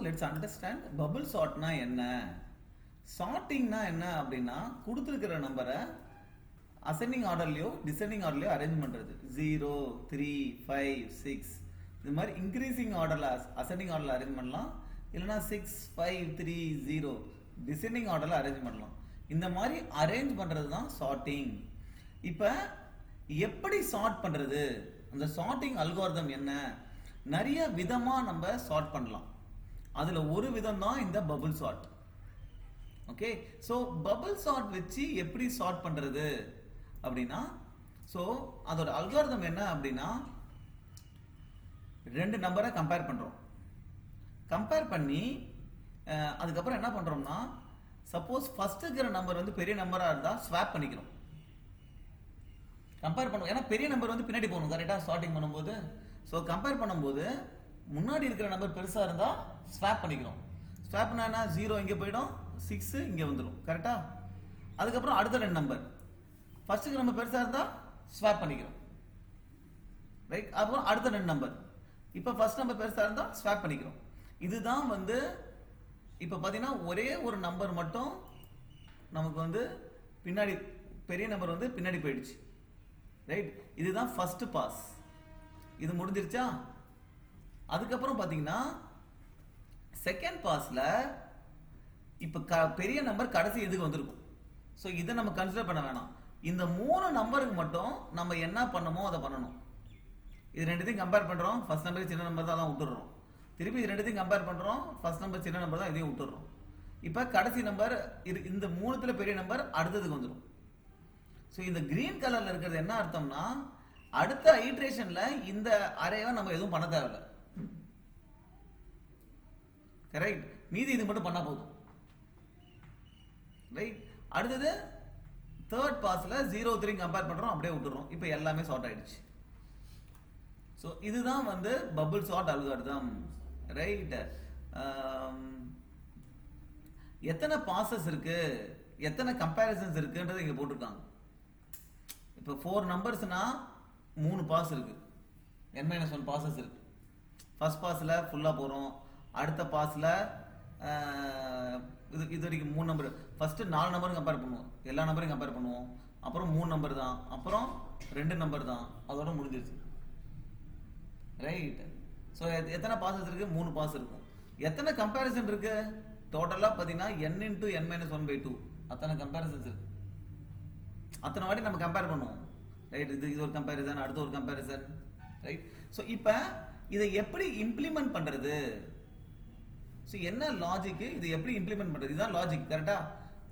Let's understand bubble சார்ட்னா என்ன, சார்ட்டிங்னா என்ன அப்படின்னா கொடுத்துருக்கிற நம்பரை அசெண்டிங் ஆர்டர்லையோ டிசெண்டிங் ஆர்டர்லையோ அரேஞ்ச் பண்ணுறது. 0, 3, 5, 6 இது மாதிரி இன்க்ரீசிங் ஆர்டரில் அசெண்டிங் ஆர்டரில் அரேஞ்ச் பண்ணலாம், இல்லைனா 6, 5, 3, 0 டிசெண்டிங் ஆர்டரில் அரேஞ்ச் பண்ணலாம். இந்த மாதிரி அரேஞ்ச் பண்ணுறது தான் சார்ட்டிங். இப்போ எப்படி சார்ட் பண்ணுறது, அந்த சார்ட்டிங் அல்காரிதம் என்ன, நிறைய விதமாக நம்ம சார்ட் பண்ணலாம். அதில் ஒரு விதம் தான் இந்த bubble chart. Okay, so bubble chart வச்சு எப்படி சார்ட் பண்ணுறது அப்படின்னா, ஸோ அதோட அல்காரிதம் என்ன அப்படின்னா, ரெண்டு நம்பரை கம்பேர் பண்ணுறோம். கம்பேர் பண்ணி அதுக்கப்புறம் என்ன பண்ணுறோம்னா, சப்போஸ் ஃபர்ஸ்ட் இருக்கிற நம்பர் வந்து பெரிய நம்பராக இருந்தால் ஸ்வாப் பண்ணிக்கிறோம். கம்பேர் பண்ணுவோம், ஏன்னா பெரிய நம்பர் வந்து பின்னாடி போகணும் கரெக்டாக சார்ட்டிங் பண்ணும்போது. ஸோ கம்பேர் பண்ணும்போது முன்னாடி இருக்கிற நம்பர் பெருசாக இருந்தால் ஸ்வாப் பண்ணிக்கிறோம். ஸ்வாப்னா என்ன, 0 இங்கே போயிடும், 6 இங்கே வந்துடும் கரெக்டாக. அதுக்கப்புறம் அடுத்த ரெண்டு நம்பர் ஃபர்ஸ்ட்டுக்கு நம்பர் பெருசாக இருந்தால் ஸ்வாப் பண்ணிக்கிறோம் ரைட். அப்புறம் அடுத்த ரெண்டு நம்பர், இப்போ ஃபர்ஸ்ட் நம்பர் பெருசாக இருந்தால் ஸ்வாப் பண்ணிக்கிறோம். இதுதான் வந்து இப்போ பார்த்தீங்கன்னா ஒரே ஒரு நம்பர் மட்டும் நமக்கு வந்து பின்னாடி, பெரிய நம்பர் வந்து பின்னாடி போயிடுச்சு ரைட். இதுதான் ஃபர்ஸ்ட் பாஸ், இது முடிஞ்சிருச்சா. அதுக்கப்புறம் பார்த்தீங்கன்னா செகண்ட் பாஸ்ல இப்போ பெரிய நம்பர் கடைசி எதுக்கு வந்திருக்கும். ஸோ இதை நம்ம கன்சிடர் பண்ண வேணாம். இந்த மூணு நம்பருக்கு மட்டும் நம்ம என்ன பண்ணமோ அதை பண்ணணும். இது ரெண்டுத்தையும் கம்பேர் பண்ணுறோம், ஃபர்ஸ்ட் நம்பர் சின்ன நம்பர் தான் விட்டுடுறோம். திருப்பி இது ரெண்டுத்தையும் கம்பேர் பண்ணுறோம், ஃபர்ஸ்ட் நம்பர் சின்ன நம்பர் தான் இதையும் விட்டுடுறோம். இப்போ கடைசி நம்பர் இந்த மூணுத்துல பெரிய நம்பர் அடுத்ததுக்கு வந்துடும். ஸோ இந்த கிரீன் கலர்ல இருக்கிறது என்ன அர்த்தம்னா, அடுத்த ஐட்ரேஷன்ல இந்த அரேவை நம்ம எதுவும் பண்ண தேவையில்லை கரெக்ட். மீதி இது மட்டும் பண்ணா போதும் ரைட். அடுத்தது தேர்ட் பாஸ்ல 0, 3 கம்பேர் பண்றோம், அப்படியே விட்டுறோம். இப்போ எல்லாமே சார்ட் ஆயிடுச்சு. ஸோ இதுதான் வந்து பபிள் சார்ட் அல்காரிதம் ரைட். எத்தனை பாசஸ் இருக்கு, எத்தனை கம்பேரிசன்ஸ் இருக்குன்றது இங்க போட்டிருக்காங்க. இப்போ 4 நம்பர்ஸ்னா 3 பாஸ் இருக்கு, n-1 பாசஸ் இருக்கு. ஃபர்ஸ்ட் பாஸ்ல ஃபுல்லா போறோம், அடுத்த பாஸ்ல இது வரைக்கும் 3 நம்பர், ஃபர்ஸ்ட் 4 நம்பரும் கம்பேர் பண்ணுவோம், எல்லா நம்பரையும் கம்பேர் பண்ணுவோம். அப்புறம் 3 நம்பர் தான், அப்புறம் 2 நம்பர் தான், அதோட முடிஞ்சிருச்சு ரைட். ஸோ எத்தனை பாசஸ் இருக்கு, 3 பாஸ் இருக்கும். எத்தனை கம்பேரிசன் இருக்கு, டோட்டலா பார்த்தீங்கன்னா n into n-1/2 அத்தனை கம்பேரிசன்ஸ் இருக்கு. அத்தனை வாட்டி நம்ம கம்பேர் பண்ணுவோம் ரைட். இது ஒரு கம்பேரிசன், அடுத்த ஒரு கம்பேரிசன் ரைட். ஸோ இப்போ இதை எப்படி இம்ப்ளிமெண்ட் பண்றது, ஸோ என்ன லாஜிக், இது எப்படி இம்ப்ளிமெண்ட் பண்றது, இதுதான் லாஜிக் கரெக்டா.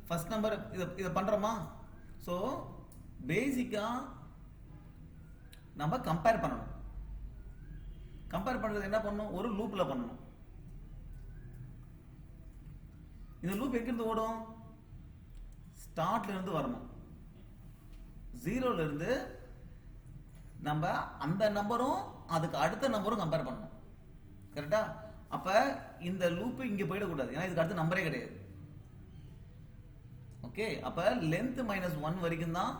ஃபர்ஸ்ட் நம்பர் இதை பண்றோமா. ஸோ பேசிக்கா நம்ம கம்பேர் பண்ணணும். கம்பேர் பண்றது என்ன பண்ணணும், ஒரு லூப்ல பண்ணணும். இந்த லூப் எங்கிருந்து ஓடும், ஸ்டார்ட்ல இருந்து வரணும். 0ல இருந்து நம்ம அந்த நம்பரும் அதுக்கு அடுத்த நம்பரும் கம்பேர் பண்ணணும் கரெக்டா. அப்ப இந்த லூப் இங்க போயிடக்கூடாது, ஏன்னா இதுக்கு அடுத்த நம்பரே கிடையாது. ஓகே, அப்ப லென்த் -1 வரைக்கும் தான்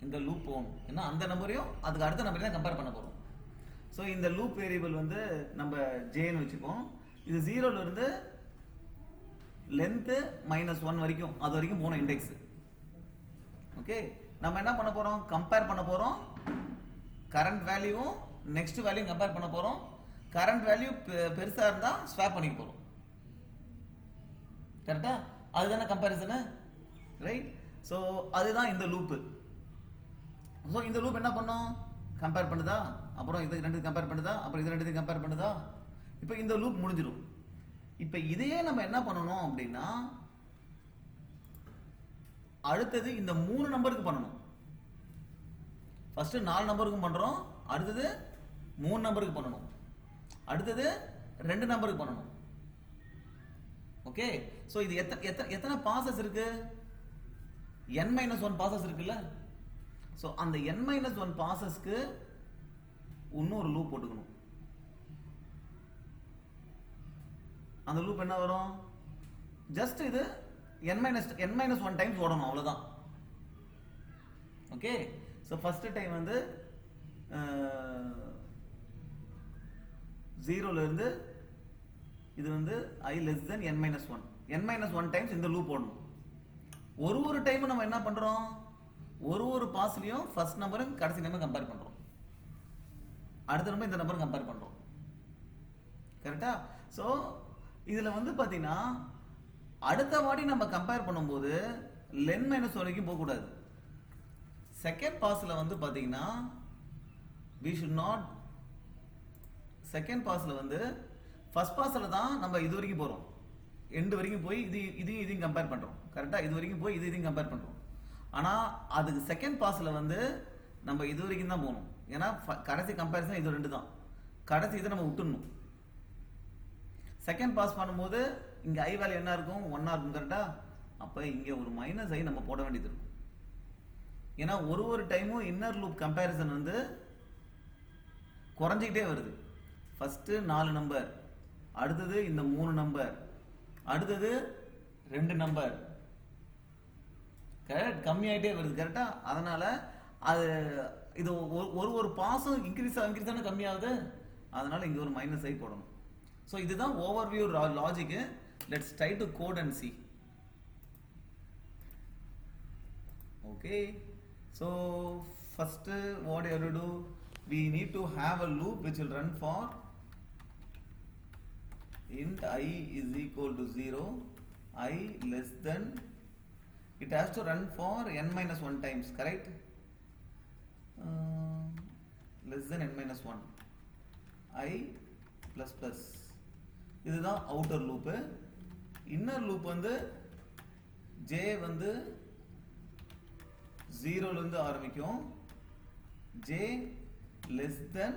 இந்த லூப் போகணும், ஏன்னா அந்த நம்பரையும் அதுக்கு அடுத்த நம்பரையும் தான் கம்பேர் பண்ண போறோம். ஸோ இந்த லூப் வேரியபிள் வந்து நம்ம ஜேன்னு வச்சுப்போம். இது 0ல இருந்து லென்த் -1 வரைக்கும், அது வரைக்கும் போன இண்டெக்ஸ். ஓகே, நம்ம என்ன பண்ண போறோம், கம்பேர் பண்ண போறோம். கரண்ட் வேல்யூவும் நெக்ஸ்ட் வேல்யூ கம்பேர் பண்ண போறோம். கரண்ட் வேல்யூ பெருசா இருந்தா ஸ்வாப் பண்ணிக்க போறோம் கரெக்டா. அதுதானே கம்பேரிசன் ரைட். ஸோ அதுதான் இந்த லூப். ஸோ இந்த லூப் என்ன பண்ணும், கம்பேர் பண்ணுதா, அப்புறம் இது ரெண்டு கம்பேர் பண்ணுதா, அப்புறம் இது ரெண்டு கம்பேர் பண்ணுதா. இப்போ இந்த லூப் முடிஞ்சிடும். இப்போ இதையே நம்ம என்ன பண்ணணும் அப்படின்னா, அடுத்தது இந்த 3 நம்பருக்கு பண்ணணும். ஃபர்ஸ்ட் 4 நம்பருக்கும் பண்றோம், அடுத்தது 3 நம்பருக்கு பண்ணணும், அடுத்தது 2 நம்பருக்கு பண்ணணும். ஓகே, சோ இது எத்தனை பாசஸ் இருக்கு, n-1 பாசஸ் இருக்குல்ல. சோ அந்த n-1 பாசஸ்க்கு இன்னொரு லூப் போட்டுக்கணும். அந்த லூப் என்ன வரும், ஜஸ்ட் இது n-1 டைம்ஸ் ஓடணும், அவ்வளவுதான். ஓகே, சோ ஃபர்ஸ்ட் டைம் வந்து 0ல இருந்து இது வந்து I less than n minus 1. n minus 1 times இந்த லூப் போடணும். ஒரு டைம் நம்ம என்ன பண்றோம், ஒரு பாஸ்லயும் ஃபர்ஸ்ட் நம்பரும் கடைசி நம்பரும் கம்பேர் பண்றோம். அடுத்த நம்பர் இந்த நம்பரும் கம்பேர் பண்றோம். கரெக்டா? சோ இதுல வந்து பாத்தீங்கன்னா அடுத்த வாட்டி நம்ம கம்பேர் பண்ணும்போது லென் மைனஸ் வரைக்கும் போக கூடாது. செகண்ட் பாஸ்ல வந்து பாத்தீங்கன்னா we should not செகண்ட் பாஸ்ல வந்து ஃபர்ஸ்ட் பாஸ்ல தான் நம்ம இது வரைக்கும் போறோம், எண்டு வரைக்கும் போய் இதையும் கம்பேர் பண்றோம். கரெக்டா? இது வரைக்கும் போய் இதையும் கம்பேர் பண்றோம். ஆனா அதுக்கு செகண்ட் பாஸ்ல வந்து நம்ம இது வரைக்கும் தான் போகணும். ஏன்னா கடைசி கம்பேரிசன் இது ரெண்டு தான். கடைசி இதை நம்ம விட்டுணும். செகண்ட் பாஸ் பண்ணும்போது இங்க ஐ வேல்யூ என்ன இருக்கும், 1 இருக்கும். கரெக்டா? அப்ப இங்க ஒரு மைனஸ் ஐ நம்ம போட வேண்டியது இருக்கும். ஏன்னா ஒரு டைமும் இன்னர் லூப் கம்பேரிசன் வந்து குறைஞ்சிக்கிட்டே வருது. ஃபர்ஸ்ட் 4 நம்பர், அடுத்தது இந்த 3 நம்பர், அடுத்தது 2 நம்பர், கரெக்ட்? கம்மியாயிட்டே வருது. கரெக்டா? அதனால அது இது ஒரு பாஸும் இன்க்ரீஸ் ஆன கம்மியாகுது. அதனால இங்க ஒரு மைனஸ் ஐ போடணும். ஸோ இதுதான் overview logic. Let's try to code and see. Okay, so first what you have to do, we need to have a loop which will run for int I is equal to 0, I less than, it has to run for n minus 1 times, correct? Less than n minus 1, I plus plus. இதுதான் outer loop. Inner loop வந்து j வந்து 0 ல இருந்து ஆரம்பிக்கும், j less than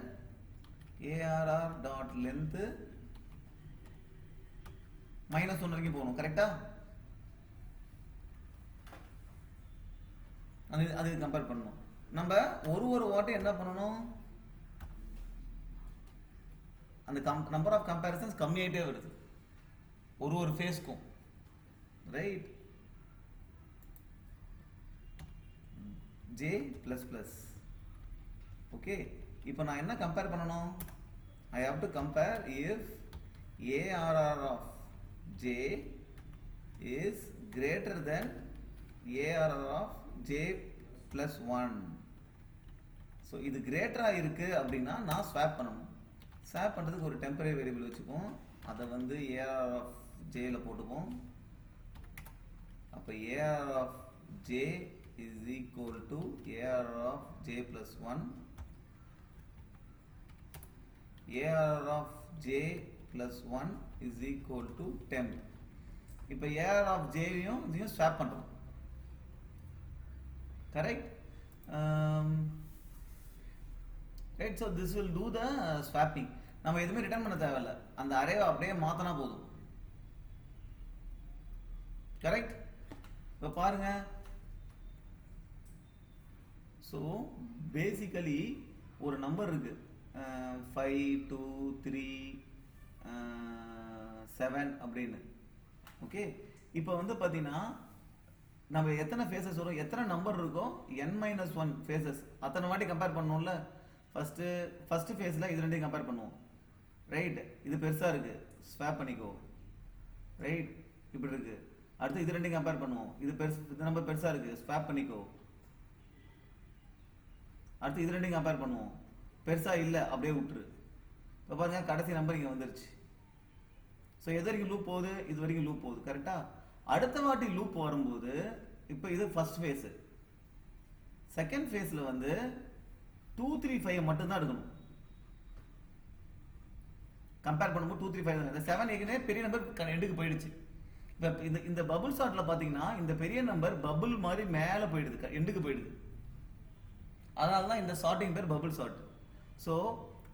arr dot length minus 1 வரைக்கும் போகணும். கரெக்டா? அது கம்பேர் பண்ணணும். நம்ம ஒரு வாட்டி என்ன பண்ணணும், அந்த நம்பர் ஆஃப் கம்பேரிசன்ஸ் கம்மியாயிட்டே வருது ஒரு ஃபேஸ்க்கும். Right? j plus plus. Okay, இப்போ நான் என்ன கம்பேர் பண்ணணும், I have to compare if arr of j is greater than arr of j plus 1. So இது கிரேட்டரா இருக்கு அப்படின்னா நான் ஸ்வாப் பண்ணணும். ஸ்வாப் பண்ணுறதுக்கு ஒரு டெம்பரரி வேரியபிள் வச்சுப்போம். அதை வந்து arr of j ல போட்டுப்போம். அப்போ arr of j is equal to arr of j plus 1. arr of j plus 1 is equal to 10. இப்போ arr of j இதையும் ஸ்வாப் பண்றோம். Correct? Right. So this will do the swapping. நம்ம எதுவுமே return பண்ண தேவையில்ல, அந்த அரேவை அப்படியே மாத்தினா போதும். கரெக்ட்? இப்போ பாருங்க. ஸோ பேசிக்கலி ஒரு நம்பர் இருக்கு 5 2 3 7 அப்படின்னு. ஓகே, இப்போ வந்து பார்த்தீங்கன்னா நம்ம எத்தனை ஃபேஸஸ் வரும், எத்தனை நம்பர் இருக்கோ n-1 ஃபேஸஸ் அத்தனை வாட்டி கம்பேர் பண்ணோம்ல. ஃபர்ஸ்ட் ஃபேஸில் இது ரெண்டையும் கம்பேர் பண்ணுவோம். ரைட்? இது பெருசாக இருக்கு, ஸ்வாப் பண்ணிக்கோ. ரைட்? இப்படி இருக்கு. அடுத்து இது ரெண்டையும் கம்பேர் பண்ணுவோம். இது நம்பர் பெருசாக இருக்கு, ஸ்வாப் பண்ணிக்கோ. அடுத்து இது ரெண்டையும் கம்பேர் பண்ணுவோம். பெருசா இல்லை, அப்படியே விட்டுரு. இப்போ பாருங்க, கடைசி நம்பர் இங்கே வந்துருச்சு. ஸோ எது வரைக்கும் லூப் போகுது, இது வரைக்கும் லூப் போகுது. கரெக்டா? அடுத்த வாட்டி லூப் வரும்போது இப்போ இது ஃபர்ஸ்ட் ஃபேஸ். செகண்ட் ஃபேஸில் வந்து 2 3 5 மட்டும்தான் எடுக்கணும். கம்பேர் பண்ணும்போது 2 3 5 இந்த 7 ஏற்கனவே பெரிய நம்பர் எண்டுக்கு போயிடுச்சு. இப்போ இந்த பபுள் ஷார்ட்ல பார்த்தீங்கன்னா இந்த பெரிய நம்பர் பபுள் மாதிரி மேலே போயிடுது, எண்டுக்கு போயிடுது. அதனால தான் இந்த ஷார்ட்டிங் பேர் பபுள் ஷார்ட். ஸோ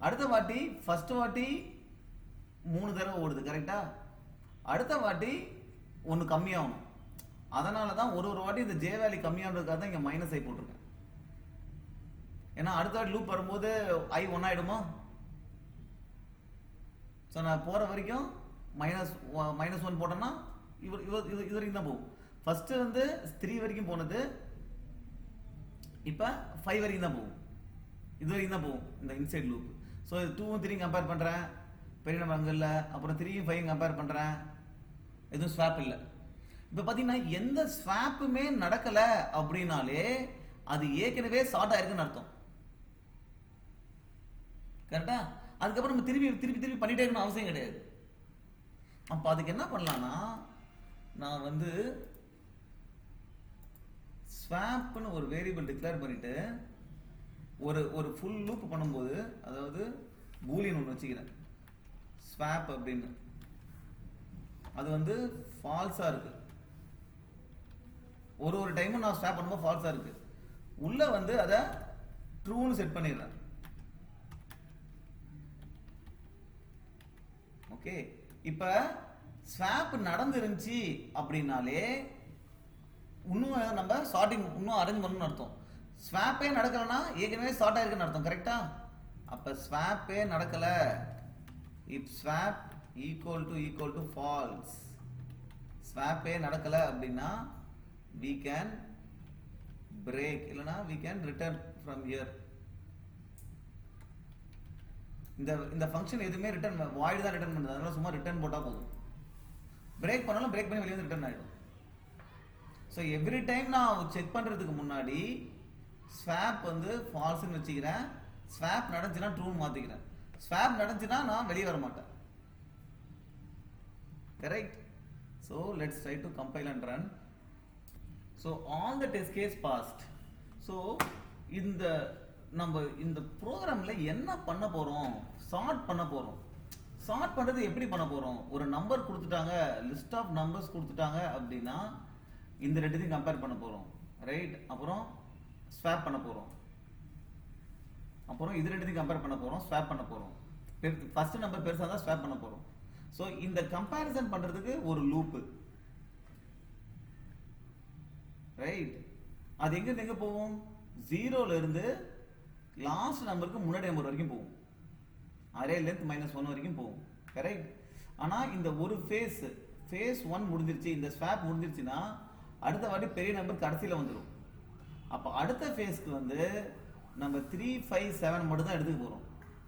அடுத்த வாட்டி ஃபர்ஸ்ட் வாட்டி 3 தடவை ஓடுது. கரெக்டா? அடுத்த வாட்டி ஒன்று கம்மியாகணும். அதனால தான் ஒரு வாட்டி இந்த ஜே வேல்யூ கம்மியாகிறதுக்காக தான் இங்கே மைனஸ் ஐ போட்டிருக்கேன். ஏன்னா அடுத்த வாட்டி லூப் வரும்போது ஐ 1 ஆயிடுமா? ஸோ நான் போகிற வரைக்கும் -1 போட்டேன்னா இது வரைக்கும் தான் போகும். ஃபர்ஸ்ட் வந்து 3 வரைக்கும் போனது, இப்போ 5 வரைக்கும் தான் போகும். இது வரைக்கும் தான் போகும் இந்த இன்சைட் லூப். ஸோ 2 3 கம்பேர் பண்ணுறேன். பெரிய நம்பர் அங்கே இல்லை, அப்புறம் 3 5 கம்பேர் பண்ணுறேன், எதுவும் ஸ்வாப் இல்லை. இப்போ பார்த்தீங்கன்னா எந்த ஸ்வாப்புமே நடக்கலை அப்படின்னாலே அது ஏற்கனவே ஷார்ட் ஆயிருக்குன்னு அர்த்தம். கரெக்டா? அதுக்கப்புறம் நம்ம திருப்பி திருப்பி திருப்பி பண்ணிட்டே இருக்கணும் அவசியம் கிடையாது. அப்போ அதுக்கு என்ன பண்ணலாம்னா, நான் வந்து ஸ்வாப்னு ஒரு வேரியபிள் டிக்ளேர் பண்ணிட்டு ஒரு ஃபுல் லூப் பண்ணும்போது, அதாவது பூலியன் ஒன்று வச்சுக்கிறேன் ஸ்வாப் அப்படின்னு, அது வந்து ஃபால்ஸா இருக்கு. ஒரு டைமும் நான் ஸ்வாப் பண்ணும்போது ஃபால்ஸா இருக்கு. உள்ள வந்து அதை ட்ரூன்னு செட் பண்ணிடுறேன். ஓகே, இப்ப ஸ்வாப் நடந்துருந்துச்சு அப்படின்னாலே இன்னும் நம்ம சார்ட்டிங் இன்னும் அரேஞ்ச் பண்ணணும்னு அர்த்தம். ஸ்வாப்பே நடக்கலன்னா ஏற்கனவே ஷார்ட் ஆயிருக்குன்னு அர்த்தம். கரெக்டா? அப்ப ஸ்வாப்பே நடக்கல, இப் ஸ்வாப் ஈக்குவல் டு ஃபால்ஸ், ஸ்வாப்பே நடக்கல அப்படின்னா we can break, இல்லனா we can return from here. இந்த ஃபங்க்ஷன் எதுவுமே ரிட்டர்ன் வாய்டு தான் ரிட்டர்ன் பண்ணுது, அதனால சும்மா ரிட்டர்ன் போட்டா போதும். பிரேக் பண்ணாலும் பிரேக் பண்ணி வெளியே வந்து ரிட்டர்ன் ஆயிடும். ஸோ எவ்ரி டைம் நான் செக் பண்றதுக்கு முன்னாடி ஸ்வாப் வந்து ஃபால்ஸ்னு வச்சுக்கிறேன், ஸ்வாப் நடந்துச்சுன்னா ட்ரூன்னு மாத்திக்கிறேன். ஸ்வாப் நடந்துச்சுன்னா நான் வெளியே வர மாட்டேன். Correct? So let's try to compile and run. So all the test case passed. So நம்ம இந்த ப்ரோக்ராம்ல என்ன பண்ண போறோம், சார்ட் பண்ண போறோம். சார்ட் பண்றது எப்படி பண்ண போறோம், ஒரு நம்பர் கொடுத்துட்டாங்க, லிஸ்ட் ஆஃப் நம்பர்ஸ் கொடுத்துட்டாங்க அப்படின்னா இந்த ரெண்டுத்தையும் கம்பேர் பண்ண போறோம், ரைட்? அப்புறம் ஸ்வாப் பண்ண போறோம், அப்புறம் இது ரெண்டுத்தையும் கம்பேர் பண்ண போறோம், ஸ்வாப் பண்ண போறோம். ஃபர்ஸ்ட் நம்பர் பெருசா தான் ஸ்வாப் பண்ண போறோம். ஸோ இந்த கம்பேரிசன் பண்றதுக்கு ஒரு லூப்பு, ரைட்? அது எங்க போகும், 0ல இருந்து லாஸ்ட் நம்பருக்கு முன்னாடி நம்பர் வரைக்கும் போகும், அரே லென்த் -1 வரைக்கும் போகும். கரெக்ட்? ஆனா இந்த ஒரு ஃபேஸ் 1 முடிஞ்சிருச்சு, இந்த ஸ்வாப் முடிஞ்சிருச்சுன்னா அடுத்த வாட்டி பெரிய நம்பர் கடைசியில வந்துடும். அப்ப அடுத்த ஃபேஸ்க்கு வந்து நம்ம 3 5 7 மட்டும் தான் எடுத்துக்க போறோம்.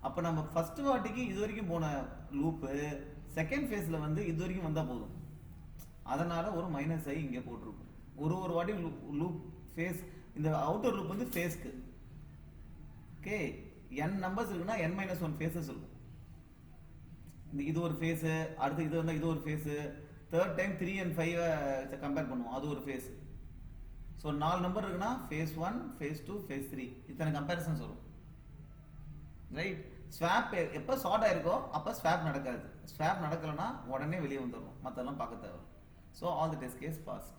அப்ப நம்ம ஃபர்ஸ்ட் வாட்டிக்கு இது வரைக்கும் போன லூப் செகண்ட் ஃபேஸ்ல வந்து இது வரைக்கும் வந்தா போதும். அதனால ஒரு -i இங்க போட்டிருக்கும். ஒரு வாட்டி லூப் ஃபேஸ், இந்த அவுட்டர் லூப் வந்து ஃபேஸ்க்கு. ஓகே, n நம்பர்ஸ் இருக்குன்னா n-1 ஃபேஸஸ் இருக்கும். இது ஒரு ஃபேஸ், அடுத்து இது வந்தா இது ஒரு phase, third time 3 and 5 compare பண்ணுவோம், அது ஒரு ஃபேஸ். ஸோ 4 நம்பர் இருக்குன்னா ஃபேஸ் 1 ஃபேஸ் 2 ஃபேஸ் 3 இத்தனை கம்பேரிசன்ஸ் வரும், ரைட்? ஸ்வாப் எப்போ ஷார்ட் ஆயிருக்கோ அப்போ ஸ்வாப் நடக்காது. ஸ்வாப் நடக்கலன்னா உடனே வெளியே வந்துடணும், மற்றெல்லாம் பார்க்க தேவை. So all the test case past.